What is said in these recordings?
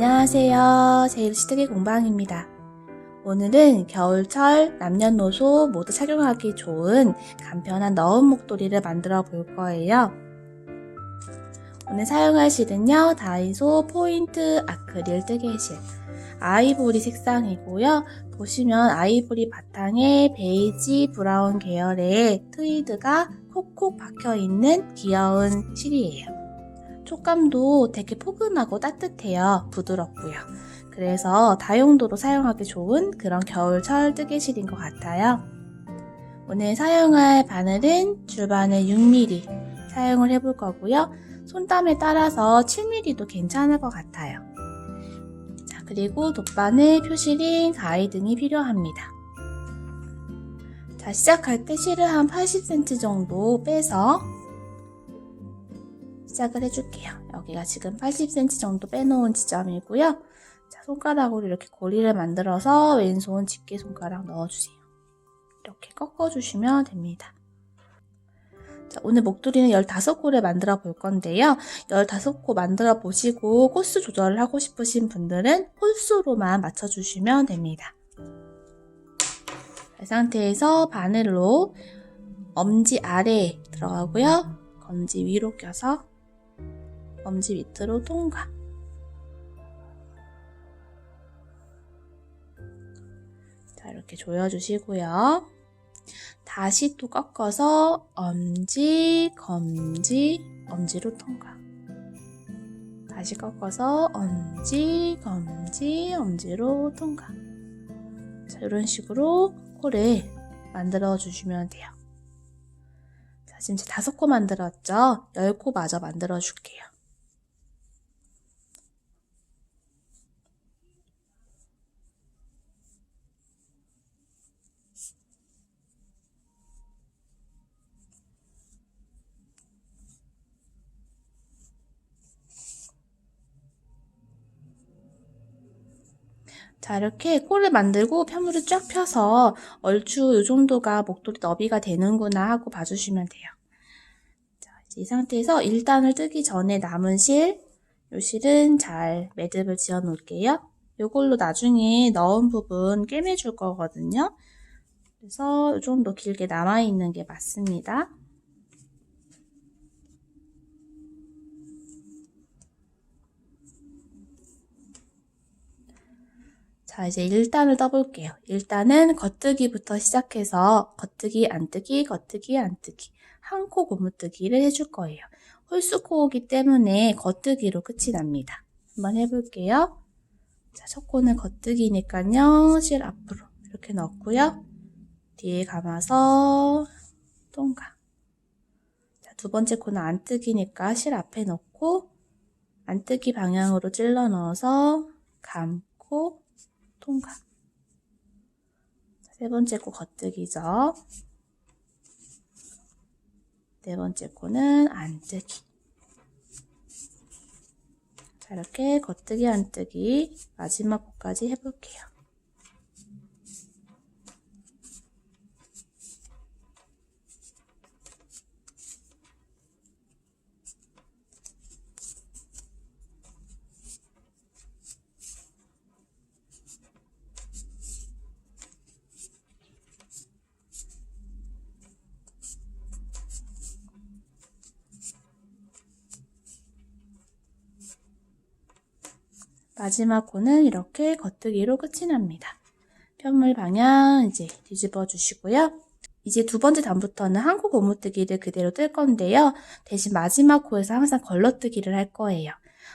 안녕하세요. 제일시트기 공방입니다. 오늘은 겨울철 남녀노소 모두 착용하기 좋은 간편한 너은 목도리를 만들어 볼 거예요. 오늘 사용할 실은요, 다이소 포인트 아크릴 뜨개실 아이보리 색상이고요. 보시면 아이보리 바탕에 베이지 브라운 계열의 트위드가 콕콕 박혀있는 귀여운 실이에요. 촉감도 되게 포근하고 따뜻해요. 부드럽고요. 그래서 다용도로 사용하기 좋은 그런 겨울철 뜨개실인 것 같아요. 오늘 사용할 바늘은 줄바늘 6mm 사용을 해볼 거고요. 손땀에 따라서 7mm도 괜찮을 것 같아요. 자, 그리고 돗바늘, 표시링, 가위 등이 필요합니다. 자, 시작할 때 실을 한 80cm 정도 빼서 시작을 해줄게요. 여기가 지금 80cm 정도 빼놓은 지점이고요. 자, 손가락으로 이렇게 고리를 만들어서 왼손 집게 손가락 넣어주세요. 이렇게 꺾어주시면 됩니다. 자, 오늘 목도리는 15코를 만들어 볼 건데요. 15코 만들어 보시고 코스 조절을 하고 싶으신 분들은 홀수로만 맞춰주시면 됩니다. 이 상태에서 바늘로 엄지 아래에 들어가고요. 검지 위로 껴서 엄지 밑으로 통과. 자, 이렇게 조여주시고요. 다시 또 꺾어서 엄지, 검지, 엄지로 통과. 다시 꺾어서 엄지, 검지, 엄지로 통과. 자, 이런 식으로 코를 만들어 주시면 돼요. 자, 지금 5코 만들었죠? 10코 마저 만들어 줄게요. 자, 이렇게 코를 만들고 편물을 쫙 펴서 얼추 이 정도가 목도리 너비가 되는구나 하고 봐주시면 돼요. 자, 이제 이 상태에서 1단을 뜨기 전에 남은 실, 이 실은 잘 매듭을 지어 놓을게요. 이걸로 나중에 넣은 부분 꿰매줄 거거든요. 그래서 이 정도 길게 남아있는 게 맞습니다. 자, 이제 1단을 떠볼게요. 1단은 겉뜨기부터 시작해서 겉뜨기, 안뜨기, 겉뜨기, 안뜨기 한 코 고무뜨기를 해줄 거예요. 홀수코이기 때문에 겉뜨기로 끝이 납니다. 한번 해볼게요. 자, 첫 코는 겉뜨기니까요. 실 앞으로 이렇게 넣고요. 뒤에 감아서 통과. 자, 두 번째 코는 안뜨기니까 실 앞에 넣고 안뜨기 방향으로 찔러 넣어서 감고 통과. 세 번째 코 겉뜨기죠. 네 번째 코는 안뜨기. 자, 이렇게 겉뜨기, 안뜨기 마지막 코까지 해볼게요. 마지막 코는 이렇게 겉뜨기로 끝이 납니다. 편물 방향 이제 뒤집어 주시고요. 이제 두 번째 단부터는 한 코 고무뜨기를 그대로 뜰 건데요. 대신 마지막 코에서 항상 걸러뜨기를 할 거예요.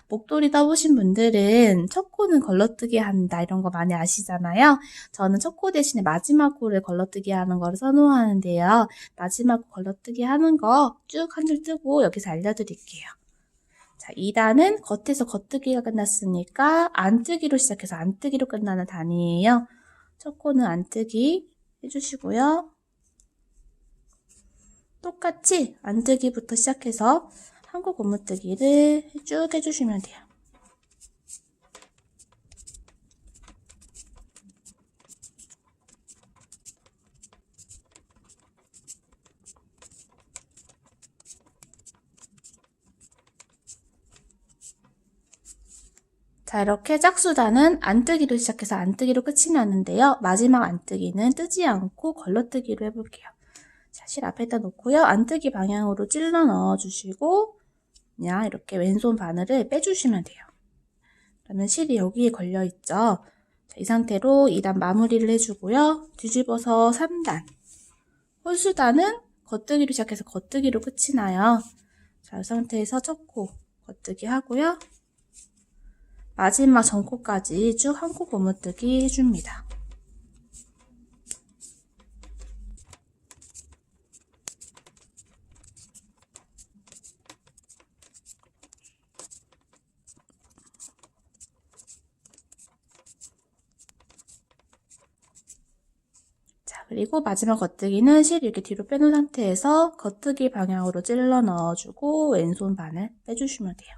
목도리 떠보신 분들은 첫 코는 걸러뜨기 한다 이런 거 많이 아시잖아요. 저는 첫 코 대신에 마지막 코를 걸러뜨기 하는 거를 선호하는데요. 마지막 코 걸러뜨기 하는 거 쭉 한 줄 뜨고 여기서 알려드릴게요. 자, 2단은 겉에서 겉뜨기가 끝났으니까 안뜨기로 시작해서 안뜨기로 끝나는 단이에요. 첫 코는 안뜨기 해주시고요. 똑같이 안뜨기부터 시작해서 한 코 고무뜨기를 쭉 해주시면 돼요. 자, 이렇게 짝수단은 안뜨기로 시작해서 안뜨기로 끝이 나는데요. 마지막 안뜨기는 뜨지 않고 걸러뜨기로 해볼게요. 자, 실 앞에다 놓고요. 안뜨기 방향으로 찔러 넣어주시고 그냥 이렇게 왼손 바늘을 빼주시면 돼요. 그러면 실이 여기에 걸려있죠. 자, 이 상태로 2단 마무리를 해주고요. 뒤집어서 3단. 홀수단은 겉뜨기로 시작해서 겉뜨기로 끝이 나요. 자, 이 상태에서 첫 코 겉뜨기 하고요. 마지막 전코까지 쭉 한 코 고무뜨기 해줍니다. 자, 그리고 마지막 겉뜨기는 실 이렇게 뒤로 빼놓은 상태에서 겉뜨기 방향으로 찔러 넣어주고 왼손 바늘 빼주시면 돼요.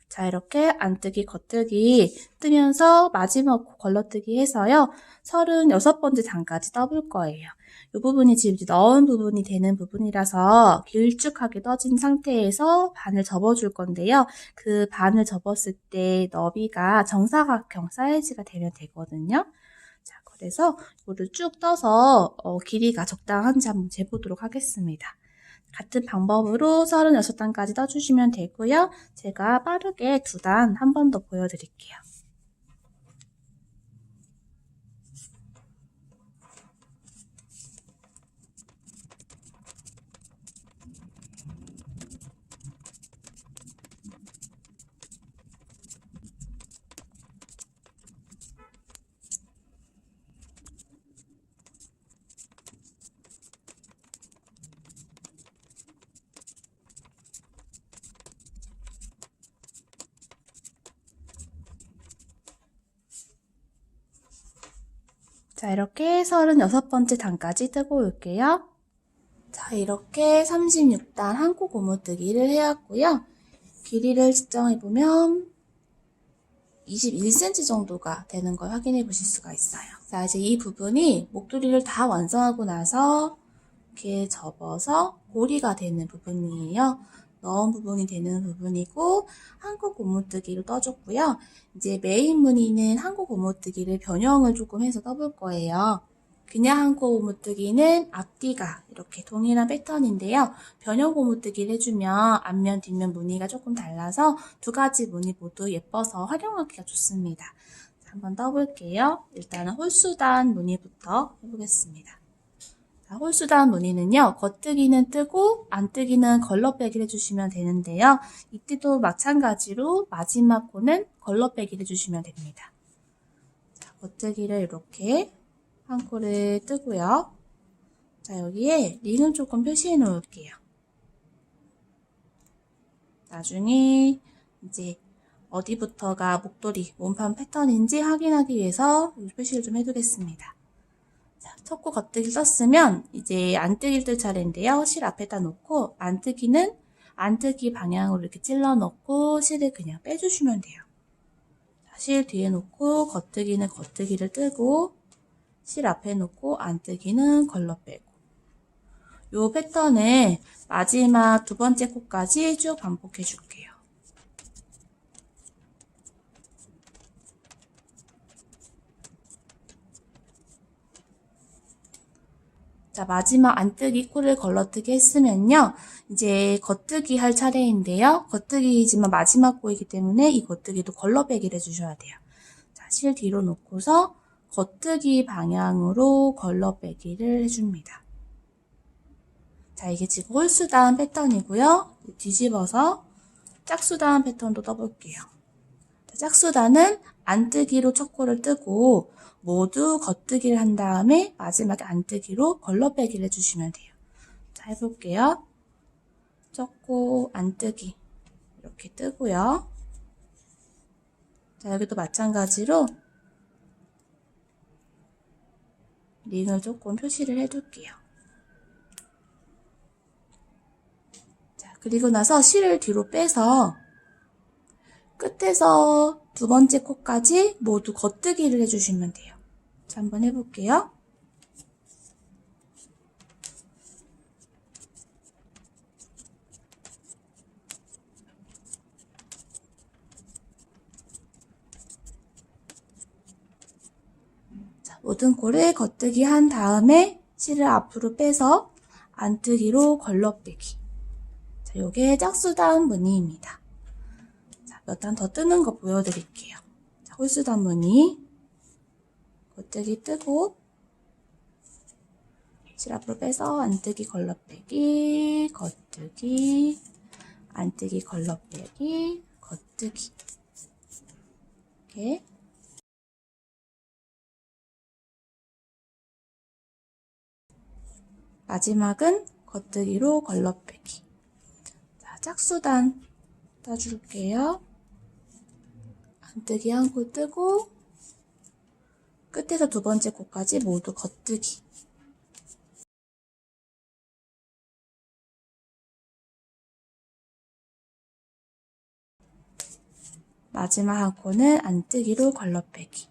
자, 이렇게 안뜨기, 겉뜨기 뜨면서 마지막 걸러뜨기 해서요. 36번째 단까지 떠볼 거예요. 이 부분이 지금 넣은 부분이 되는 부분이라서 길쭉하게 떠진 상태에서 반을 접어줄 건데요. 그 반을 접었을 때 너비가 정사각형 사이즈가 되면 되거든요. 자, 그래서 이거를 쭉 떠서 길이가 적당한지 한번 재보도록 하겠습니다. 같은 방법으로 36단까지 떠주시면 되고요. 제가 빠르게 2단 한 번 더 보여드릴게요. 자, 이렇게 36번째 단까지 뜨고 올게요. 자, 이렇게 36단 한 코 고무뜨기를 해왔고요. 길이를 측정해보면 21cm 정도가 되는 걸 확인해 보실 수가 있어요. 자, 이제 이 부분이 목도리를 다 완성하고 나서 이렇게 접어서 고리가 되는 부분이에요. 넣은 부분이 되는 부분이고 한 코 고무뜨기로 떠줬고요. 이제 메인 무늬는 한 코 고무뜨기를 변형을 조금 해서 떠볼 거예요. 그냥 한 코 고무뜨기는 앞뒤가 이렇게 동일한 패턴인데요. 변형 고무뜨기를 해주면 앞면 뒷면 무늬가 조금 달라서 두 가지 무늬 모두 예뻐서 활용하기가 좋습니다. 한번 떠볼게요. 일단은 홀수단 무늬부터 해보겠습니다. 자, 홀수단 무늬는요. 겉뜨기는 뜨고 안뜨기는 걸러빼기를 해주시면 되는데요. 이때도 마찬가지로 마지막 코는 걸러빼기를 해주시면 됩니다. 자, 겉뜨기를 이렇게 한 코를 뜨고요. 자, 여기에 링을 조금 표시해 놓을게요. 나중에 이제 어디부터가 목도리, 몸판 패턴인지 확인하기 위해서 표시를 좀 해두겠습니다. 자, 첫 코 겉뜨기 썼으면 이제 안뜨기를 뜰 차례인데요. 실 앞에다 놓고 안뜨기는 안뜨기 방향으로 이렇게 찔러 넣고 실을 그냥 빼주시면 돼요. 자, 실 뒤에 놓고 겉뜨기는 겉뜨기를 뜨고 실 앞에 놓고 안뜨기는 걸러 빼고 이 패턴을 마지막 2번째 코까지 쭉 반복해 줄게요. 자, 마지막 안뜨기 코를 걸러뜨기 했으면요. 이제 겉뜨기 할 차례인데요. 겉뜨기지만 마지막 코이기 때문에 이 겉뜨기도 걸러빼기를 해주셔야 돼요. 자, 실 뒤로 놓고서 겉뜨기 방향으로 걸러빼기를 해줍니다. 자, 이게 지금 홀수단 패턴이고요. 뒤집어서 짝수단 패턴도 떠볼게요. 짝수단은 안뜨기로 첫 코를 뜨고 모두 겉뜨기를 한 다음에 마지막에 안뜨기로 걸러빼기를 해주시면 돼요. 자, 해볼게요. 첫 코 안뜨기 이렇게 뜨고요. 자, 여기도 마찬가지로 링을 조금 표시를 해둘게요. 자, 그리고 나서 실을 뒤로 빼서 끝에서 2번째 코까지 모두 겉뜨기를 해주시면 돼요. 자, 한번 해볼게요. 모든 코를 겉뜨기 한 다음에 실을 앞으로 빼서 안뜨기로 걸러빼기. 자, 요게 짝수단 무늬입니다. 자, 몇 단 더 뜨는 거 보여드릴게요. 자, 홀수단 무늬. 겉뜨기 뜨고 실 앞으로 빼서 안뜨기 걸러빼기, 겉뜨기, 안뜨기 걸러빼기, 겉뜨기. 이렇게. 마지막은 겉뜨기로 걸러빼기. 자, 짝수단 떠줄게요. 안뜨기 한 코 뜨고 끝에서 두 번째 코까지 모두 겉뜨기. 마지막 한 코는 안뜨기로 걸러빼기.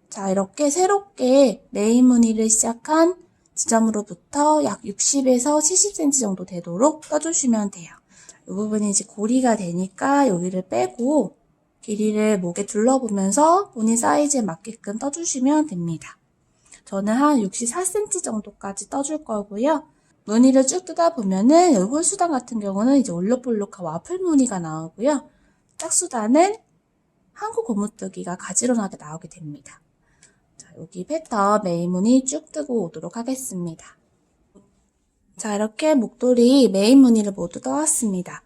자, 이렇게 새롭게 메인 무늬를 시작한 지점으로부터 약 60에서 70cm 정도 되도록 떠주시면 돼요. 이 부분이 이제 고리가 되니까 여기를 빼고 길이를 목에 둘러보면서 본인 사이즈에 맞게끔 떠주시면 됩니다. 저는 한 64cm 정도까지 떠줄 거고요. 무늬를 쭉 뜯다 보면은 여기 홀수단 같은 경우는 이제 올록볼록한 와플 무늬가 나오고요. 짝수단은 한국 고무뜨기가 가지런하게 나오게 됩니다. 자, 여기 패턴 메인 무늬 쭉 뜨고 오도록 하겠습니다. 자, 이렇게 목도리 메인 무늬를 모두 떠왔습니다.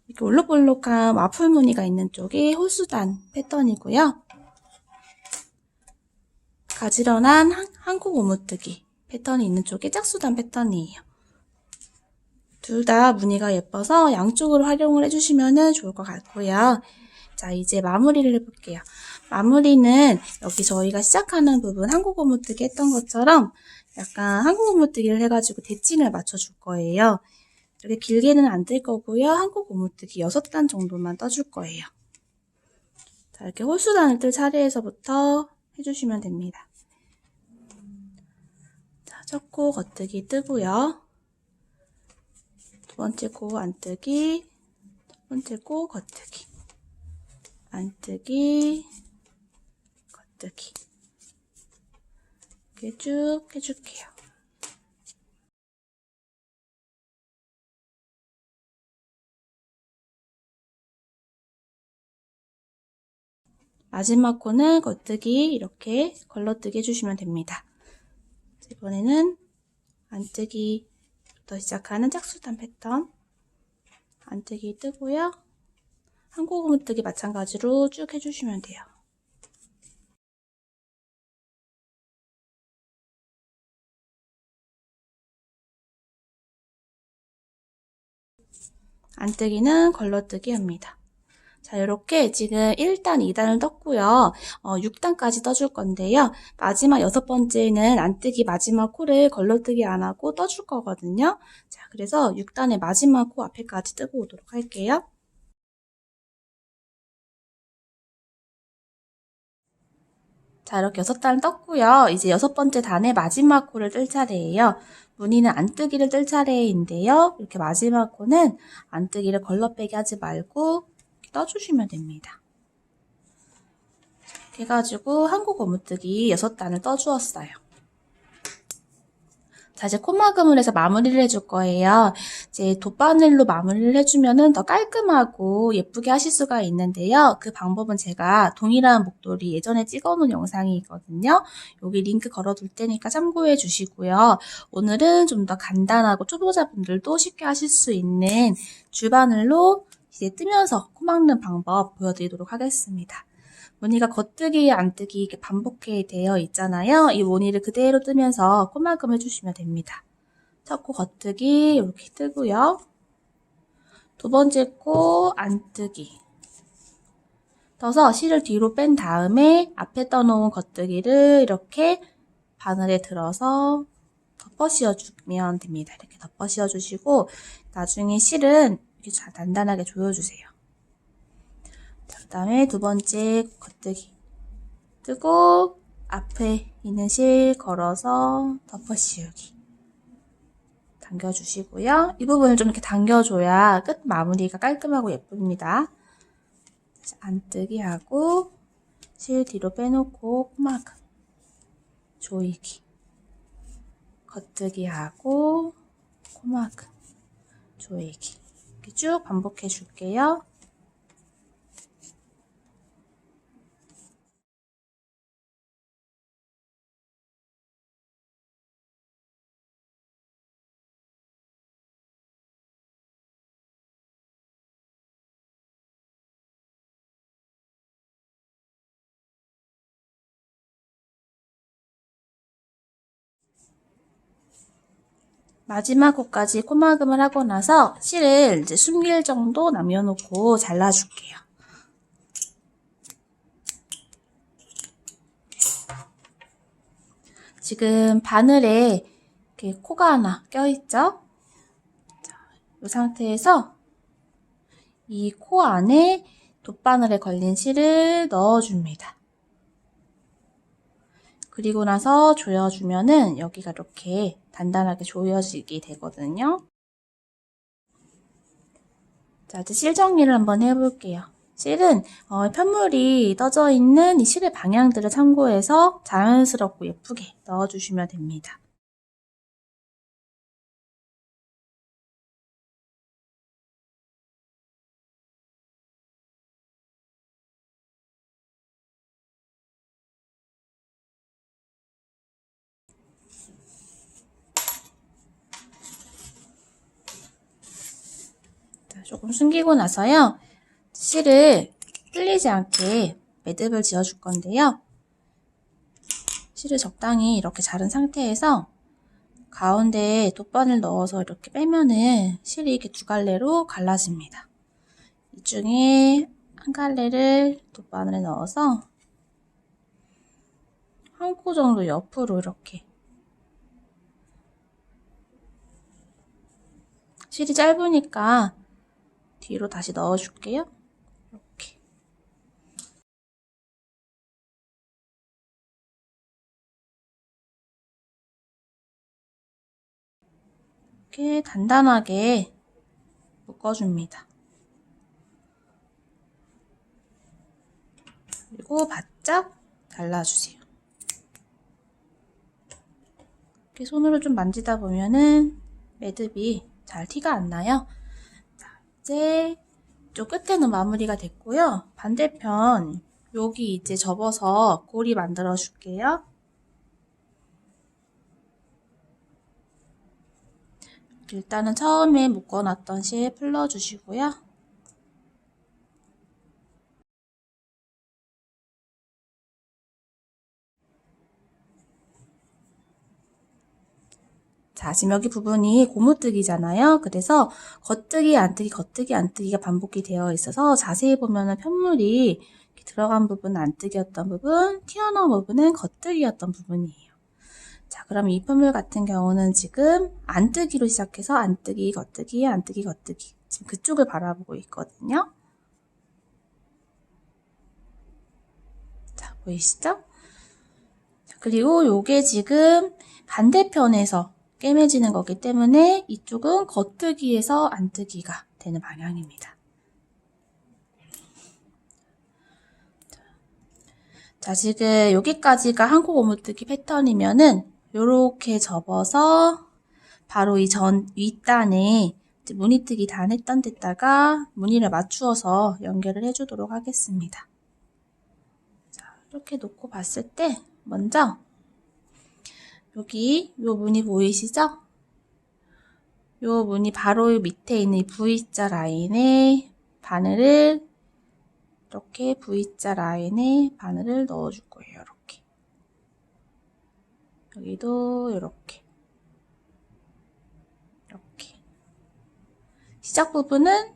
이렇게 올록볼록한 와플 무늬가 있는 쪽이 홀수단 패턴이고요. 가지런한 한국 고무뜨기 패턴이 있는 쪽이 짝수단 패턴이에요. 둘 다 무늬가 예뻐서 양쪽으로 활용을 해주시면 좋을 것 같고요. 자, 이제 마무리를 해볼게요. 마무리는 여기 저희가 시작하는 부분 한국 고무뜨기 했던 것처럼 약간 한국 고무뜨기를 해가지고 대칭을 맞춰줄 거예요. 이렇게 길게는 안 뜰 거고요. 한국 고무뜨기 6단 정도만 떠줄 거예요. 자, 이렇게 홀수단을 뜰 차례에서부터 해주시면 됩니다. 자, 첫 코 겉뜨기 뜨고요. 두 번째 코 안뜨기, 첫 번째 코 겉뜨기, 안뜨기, 겉뜨기. 이렇게 쭉 해줄게요. 마지막 코는 겉뜨기 이렇게 걸러뜨기 해주시면 됩니다. 이번에는 안뜨기부터 시작하는 짝수단 패턴. 안뜨기 뜨고요. 한국 고무뜨기 마찬가지로 쭉 해주시면 돼요. 안뜨기는 걸러뜨기 합니다. 자, 이렇게 지금 1단, 2단을 떴고요. 6단까지 떠줄 건데요. 마지막 6번째는 안뜨기 마지막 코를 걸러뜨기 안 하고 떠줄 거거든요. 자, 그래서 6단의 마지막 코 앞에까지 뜨고 오도록 할게요. 자, 이렇게 6단을 떴고요. 이제 6번째 단의 마지막 코를 뜰 차례예요. 무늬는 안뜨기를 뜰 차례인데요. 이렇게 마지막 코는 안뜨기를 걸러빼기 하지 말고 이렇게 떠주시면 됩니다. 이렇게 해가지고 한국 고무뜨기 6단을 떠주었어요. 자, 이제 콧마금을 해서 마무리를 해줄 거예요. 이제 돗바늘로 마무리를 해주면은 더 깔끔하고 예쁘게 하실 수가 있는데요. 그 방법은 제가 동일한 목도리 예전에 찍어놓은 영상이 있거든요. 여기 링크 걸어둘 테니까 참고해 주시고요. 오늘은 좀 더 간단하고 초보자분들도 쉽게 하실 수 있는 줄바늘로 이제 뜨면서 코 막는 방법 보여드리도록 하겠습니다. 무늬가 겉뜨기, 안뜨기 이렇게 반복해 되어 있잖아요. 이 무늬를 그대로 뜨면서 코막음 해주시면 됩니다. 첫 코 겉뜨기 이렇게 뜨고요. 두 번째 코 안뜨기. 떠서 실을 뒤로 뺀 다음에 앞에 떠놓은 겉뜨기를 이렇게 바늘에 들어서 덮어 씌워주면 됩니다. 이렇게 덮어 씌워주시고 나중에 실은 이렇게 잘 단단하게 조여주세요. 그 다음에 두 번째 겉뜨기 뜨고 앞에 있는 실 걸어서 덮어 씌우기 당겨주시고요. 이 부분을 좀 이렇게 당겨줘야 끝 마무리가 깔끔하고 예쁩니다. 안뜨기 하고 실 뒤로 빼놓고 코막음 조이기, 겉뜨기 하고 코막음 조이기 이렇게 쭉 반복해 줄게요. 마지막 코까지 코막음을 하고 나서 실을 이제 숨길 정도 남겨놓고 잘라줄게요. 지금 바늘에 이렇게 코가 하나 껴있죠? 이 상태에서 이 코 안에 돗바늘에 걸린 실을 넣어줍니다. 그리고 나서 조여주면은 여기가 이렇게 단단하게 조여지게 되거든요. 자, 이제 실 정리를 한번 해볼게요. 실은 편물이 떠져 있는 이 실의 방향들을 참고해서 자연스럽고 예쁘게 넣어주시면 됩니다. 자, 조금 숨기고 나서요. 실을 뚫리지 않게 매듭을 지어줄 건데요. 실을 적당히 이렇게 자른 상태에서 가운데에 돗바늘 넣어서 이렇게 빼면은 실이 이렇게 두 갈래로 갈라집니다. 이 중에 한 갈래를 돗바늘에 넣어서 한 코 정도 옆으로 이렇게, 실이 짧으니까 뒤로 다시 넣어줄게요. 이렇게. 이렇게 단단하게 묶어줍니다. 그리고 바짝 잘라주세요. 이렇게 손으로 좀 만지다 보면은 매듭이 잘 티가 안 나요. 자, 이제 이쪽 끝에는 마무리가 됐고요. 반대편 여기 이제 접어서 고리 만들어 줄게요. 일단은 처음에 묶어놨던 실 풀러주시고요. 자, 지금 여기 부분이 고무뜨기잖아요. 그래서 겉뜨기, 안뜨기, 겉뜨기, 안뜨기가 반복이 되어 있어서 자세히 보면은 편물이 들어간 부분은 안뜨기였던 부분, 튀어나온 부분은 겉뜨기였던 부분이에요. 자, 그럼 이 편물 같은 경우는 지금 안뜨기로 시작해서 안뜨기, 겉뜨기, 안뜨기, 겉뜨기. 지금 그쪽을 바라보고 있거든요. 자, 보이시죠? 자, 그리고 요게 지금 반대편에서 꿰매지는 거기 때문에 이쪽은 겉뜨기에서 안뜨기가 되는 방향입니다. 자, 지금 여기까지가 한코 고무뜨기 패턴이면은 요렇게 접어서 바로 이 윗단에 무늬뜨기 단 했던 데다가 무늬를 맞추어서 연결을 해주도록 하겠습니다. 자, 이렇게 놓고 봤을 때 먼저 여기 요 무늬 보이시죠? 요 무늬 바로 밑에 있는 이 V자 라인에 바늘을 이렇게 V자 라인에 바늘을 넣어줄 거예요. 이렇게. 여기도 이렇게. 이렇게. 시작 부분은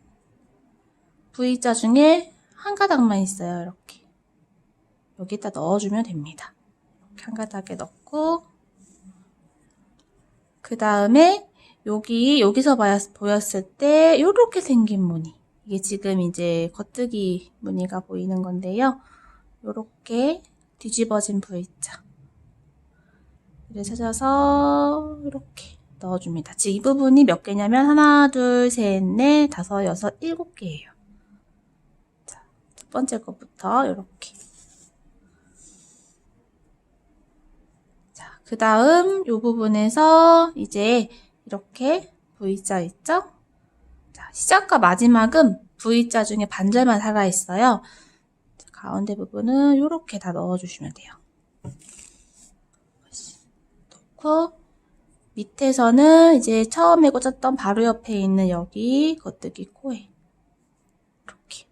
V자 중에 한 가닥만 있어요. 이렇게. 여기다 넣어주면 됩니다. 이렇게 한 가닥에 넣고 그 다음에 여기서 보였을 때 이렇게 생긴 무늬, 이게 지금 이제 겉뜨기 무늬가 보이는 건데요. 이렇게 뒤집어진 V자 를 찾아서 이렇게 넣어줍니다. 지금 이 부분이 몇 개냐면 하나, 둘, 셋, 넷, 다섯, 여섯, 일곱 개예요. 자, 첫 번째 것부터 이렇게 그 다음 이 부분에서 이제 이렇게 V자 있죠? 자, 시작과 마지막은 V자 중에 반절만 살아있어요. 자, 가운데 부분은 이렇게 다 넣어주시면 돼요. 넣고 밑에서는 이제 처음에 꽂았던 바로 옆에 있는 여기 겉뜨기 코에 이렇게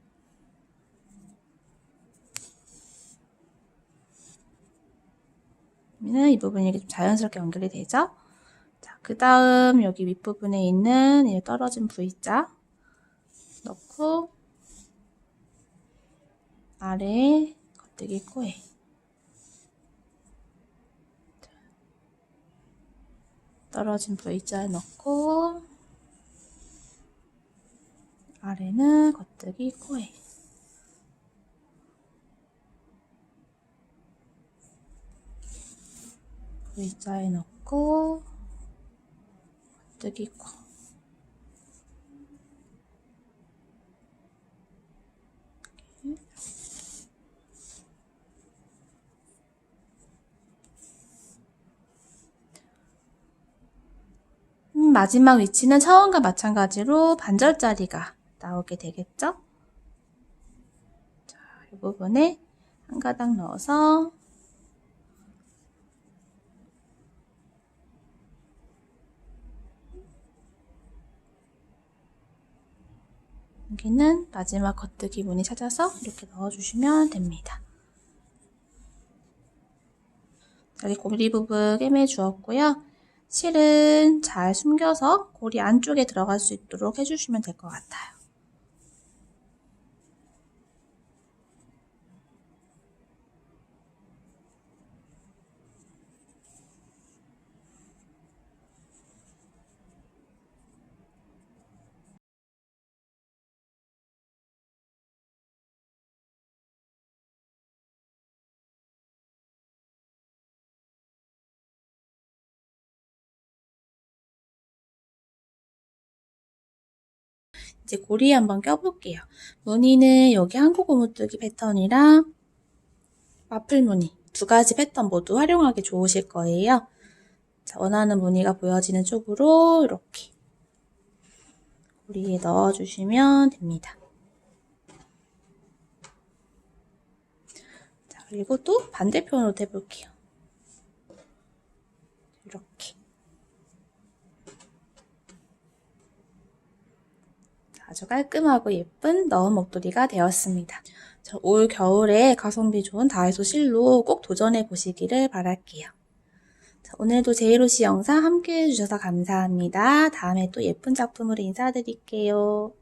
그러면 이 부분이 이렇게 좀 자연스럽게 연결이 되죠? 자, 그 다음 여기 윗부분에 있는 이 떨어진 V자 넣고 아래 겉뜨기 코에 떨어진 V자에 넣고 아래는 겉뜨기 코에 V자에 넣고 겉뜨기 코 마지막 위치는 처음과 마찬가지로 반절짜리가 나오게 되겠죠? 자, 이 부분에 한 가닥 넣어서 여기는 마지막 겉뜨기 무늬 찾아서 이렇게 넣어주시면 됩니다. 여기 고리 부분 꿰매 주었고요. 실은 잘 숨겨서 고리 안쪽에 들어갈 수 있도록 해주시면 될 것 같아요. 이제 고리 한번 껴볼게요. 무늬는 여기 한국 고무뜨기 패턴이랑 마플 무늬 두 가지 패턴 모두 활용하기 좋으실 거예요. 자, 원하는 무늬가 보여지는 쪽으로 이렇게 고리에 넣어주시면 됩니다. 자, 그리고 또 반대편으로 해볼게요. 이렇게. 아주 깔끔하고 예쁜 넣은 목도리가 되었습니다. 올 겨울에 가성비 좋은 다이소 실로 꼭 도전해 보시기를 바랄게요. 오늘도 제이로시 영상 함께 해주셔서 감사합니다. 다음에 또 예쁜 작품으로 인사드릴게요.